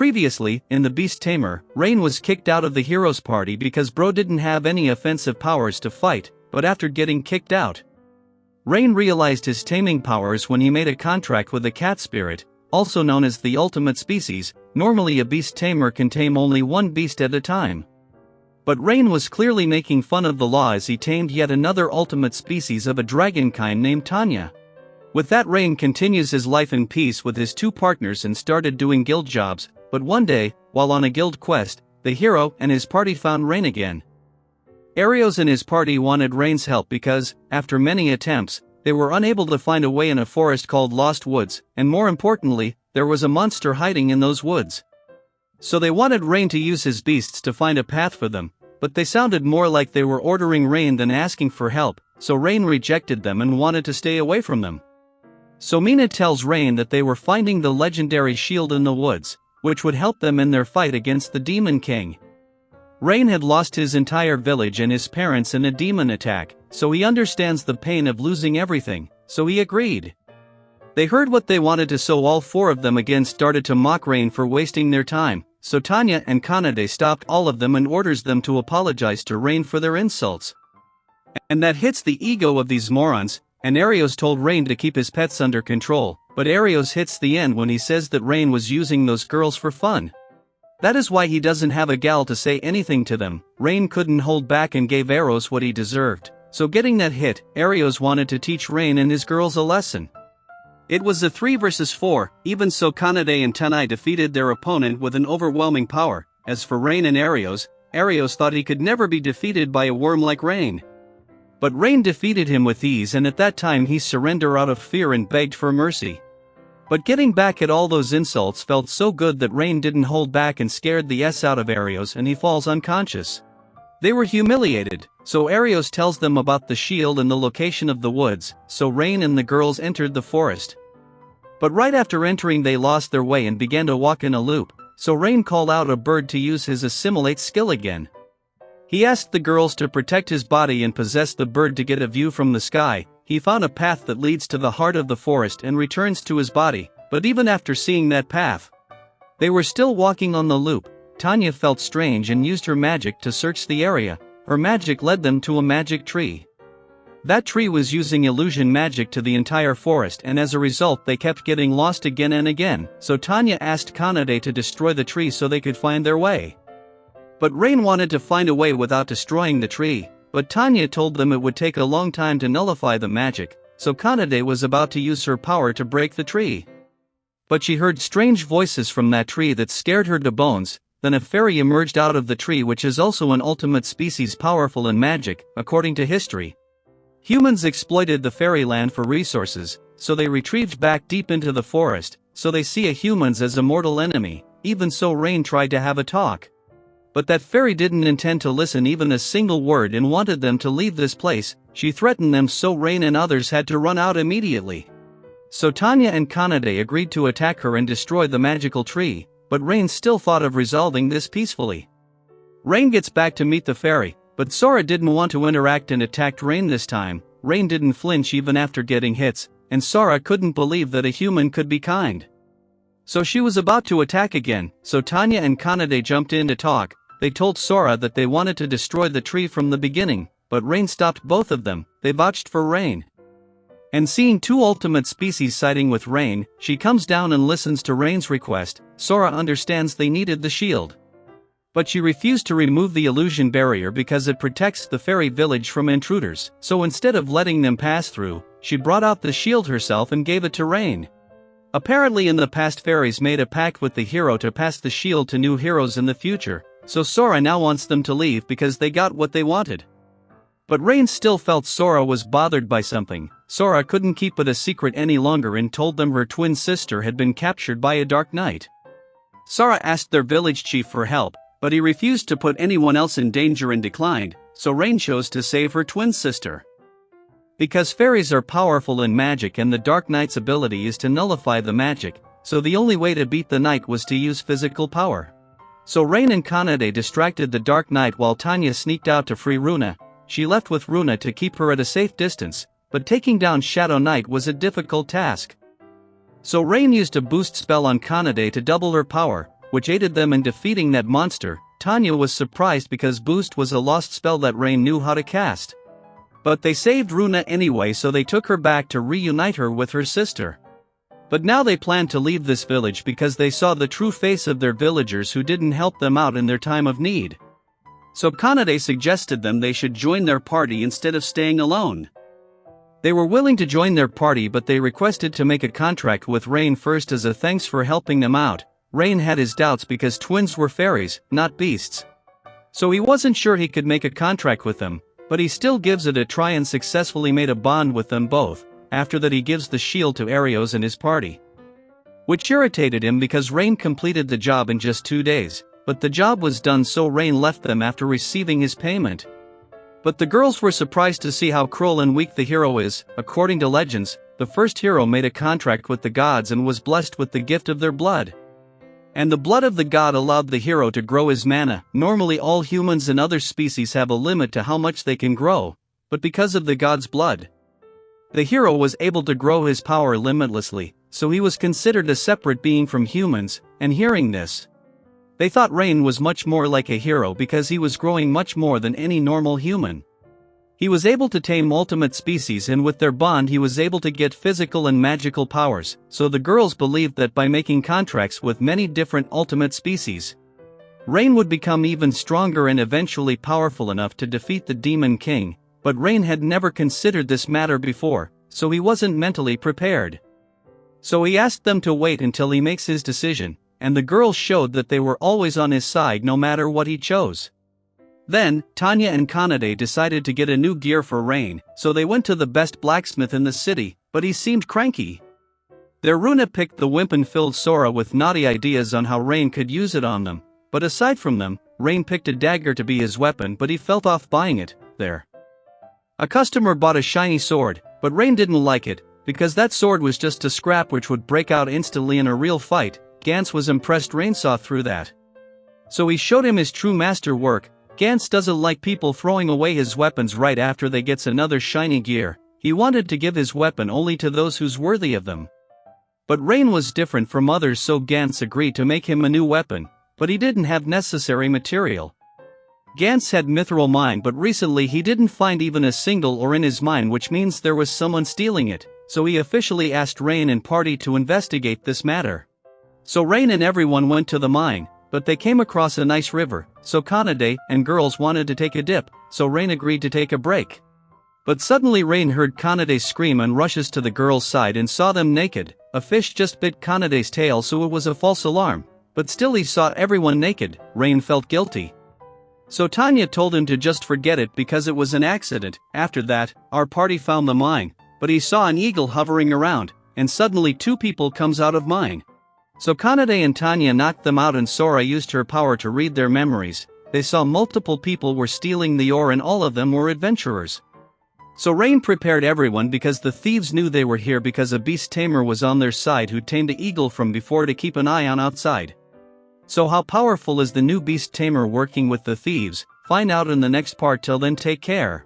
Previously, in the Beast Tamer, Rein was kicked out of the heroes party because bro didn't have any offensive powers to fight, but after getting kicked out, Rein realized his taming powers when he made a contract with the cat spirit, also known as the ultimate species. Normally a beast tamer can tame only one beast at a time. But Rein was clearly making fun of the law as he tamed yet another ultimate species of a dragon kind named Tanya. With that, Rein continues his life in peace with his two partners and started doing guild jobs, but one day, while on a guild quest, the hero and his party found Rein again. Arios and his party wanted Rein's help because, after many attempts, they were unable to find a way in a forest called Lost Woods, and more importantly, there was a monster hiding in those woods. So they wanted Rein to use his beasts to find a path for them, but they sounded more like they were ordering Rein than asking for help, so Rein rejected them and wanted to stay away from them. So Mina tells Rein that they were finding the legendary shield in the woods, which would help them in their fight against the Demon King. Rein had lost his entire village and his parents in a demon attack, so he understands the pain of losing everything, so he agreed. They heard what they wanted, so all four of them again started to mock Rein for wasting their time, so Tanya and Kanade stopped all of them and orders them to apologize to Rein for their insults. And that hits the ego of these morons, and Arios told Rein to keep his pets under control, but Arios hits the end when he says that Rein was using those girls for fun. That is why he doesn't have a gal to say anything to them. Rein couldn't hold back and gave Arios what he deserved, so getting that hit, Arios wanted to teach Rein and his girls a lesson. It was a 3 versus 4, even so Kanade and Tanai defeated their opponent with an overwhelming power. As for Rein and Arios thought he could never be defeated by a worm like Rein. But Rein defeated him with ease, and at that time he surrendered out of fear and begged for mercy. But getting back at all those insults felt so good that Rein didn't hold back and scared the S out of Arios and he falls unconscious. They were humiliated, so Arios tells them about the shield and the location of the woods, so Rein and the girls entered the forest. But right after entering they lost their way and began to walk in a loop, so Rein called out a bird to use his assimilate skill again. He asked the girls to protect his body and possess the bird to get a view from the sky. He found a path that leads to the heart of the forest and returns to his body, but even after seeing that path, they were still walking on the loop. Tanya felt strange and used her magic to search the area. Her magic led them to a magic tree. That tree was using illusion magic to the entire forest, and as a result they kept getting lost again and again, so Tanya asked Kanade to destroy the tree so they could find their way. But Rein wanted to find a way without destroying the tree, but Tanya told them it would take a long time to nullify the magic, so Kanade was about to use her power to break the tree. But she heard strange voices from that tree that scared her to bones. Then a fairy emerged out of the tree, which is also an ultimate species powerful in magic, according to history. Humans exploited the fairyland for resources, so they retrieved back deep into the forest, so they see humans as a mortal enemy. Even so, Rein tried to have a talk. But that fairy didn't intend to listen even a single word and wanted them to leave this place. She threatened them, so Rein and others had to run out immediately. So Tanya and Kanade agreed to attack her and destroy the magical tree, but Rein still thought of resolving this peacefully. Rein gets back to meet the fairy, but Sora didn't want to interact and attacked Rein this time. Rein didn't flinch even after getting hits, and Sora couldn't believe that a human could be kind. So she was about to attack again, so Tanya and Kanade jumped in to talk. They told Sora that they wanted to destroy the tree from the beginning, but Rein stopped both of them. They vouched for Rein. And seeing two ultimate species siding with Rein, she comes down and listens to Rein's request. Sora understands they needed the shield, but she refused to remove the illusion barrier because it protects the fairy village from intruders. So instead of letting them pass through, she brought out the shield herself and gave it to Rein. Apparently in the past, fairies made a pact with the hero to pass the shield to new heroes in the future. So Sora now wants them to leave because they got what they wanted. But Rein still felt Sora was bothered by something. Sora couldn't keep it a secret any longer and told them her twin sister had been captured by a dark knight. Sora asked their village chief for help, but he refused to put anyone else in danger and declined, so Rein chose to save her twin sister. Because fairies are powerful in magic and the dark knight's ability is to nullify the magic, so the only way to beat the knight was to use physical power. So Rein and Kanade distracted the Dark Knight while Tanya sneaked out to free Runa. She left with Runa to keep her at a safe distance, but taking down Shadow Knight was a difficult task. So Rein used a boost spell on Kanade to double her power, which aided them in defeating that monster. Tanya was surprised because Boost was a lost spell that Rein knew how to cast. But they saved Runa anyway, so they took her back to reunite her with her sister. But now they planned to leave this village because they saw the true face of their villagers who didn't help them out in their time of need. So Kanade suggested them they should join their party instead of staying alone. They were willing to join their party, but they requested to make a contract with Rein first as a thanks for helping them out. Rein had his doubts because twins were fairies, not beasts. So he wasn't sure he could make a contract with them, but he still gives it a try and successfully made a bond with them both. After that he gives the shield to Arios and his party. Which irritated him because Rein completed the job in just 2 days, but the job was done, so Rein left them after receiving his payment. But the girls were surprised to see how cruel and weak the hero is. According to legends, the first hero made a contract with the gods and was blessed with the gift of their blood. And the blood of the god allowed the hero to grow his mana. Normally all humans and other species have a limit to how much they can grow, but because of the god's blood, the hero was able to grow his power limitlessly, so he was considered a separate being from humans. And hearing this, they thought Rein was much more like a hero because he was growing much more than any normal human. He was able to tame ultimate species, and with their bond he was able to get physical and magical powers, so the girls believed that by making contracts with many different ultimate species, Rein would become even stronger and eventually powerful enough to defeat the Demon King. But Rein had never considered this matter before, so he wasn't mentally prepared. So he asked them to wait until he makes his decision, and the girls showed that they were always on his side no matter what he chose. Then, Tanya and Kanade decided to get a new gear for Rein, so they went to the best blacksmith in the city, but he seemed cranky. Their Runa picked the wimp and filled Sora with naughty ideas on how Rein could use it on them, but aside from them, Rein picked a dagger to be his weapon, but he felt off buying it. There, a customer bought a shiny sword, but Rein didn't like it, because that sword was just a scrap which would break out instantly in a real fight. Gantz was impressed Rein saw through that, so he showed him his true masterwork. Gantz doesn't like people throwing away his weapons right after they gets another shiny gear. He wanted to give his weapon only to those who's worthy of them. But Rein was different from others, so Gantz agreed to make him a new weapon, but he didn't have necessary material. Gantz had mithril mine, but recently he didn't find even a single ore in his mine, which means there was someone stealing it, so he officially asked Rein and party to investigate this matter. So Rein and everyone went to the mine, but they came across a nice river, so Kanade and girls wanted to take a dip, so Rein agreed to take a break. But suddenly Rein heard Kanade scream and rushes to the girls' side and saw them naked. A fish just bit Kanade's tail, so it was a false alarm, but still he saw everyone naked. Rein felt guilty. So Tanya told him to just forget it because it was an accident. After that, our party found the mine, but he saw an eagle hovering around, and suddenly 2 people comes out of mine. So Kanade and Tanya knocked them out, and Sora used her power to read their memories. They saw multiple people were stealing the ore and all of them were adventurers. So Rein prepared everyone because the thieves knew they were here because a beast tamer was on their side who tamed the eagle from before to keep an eye on outside. So how powerful is the new beast tamer working with the thieves? Find out in the next part. Till then, take care.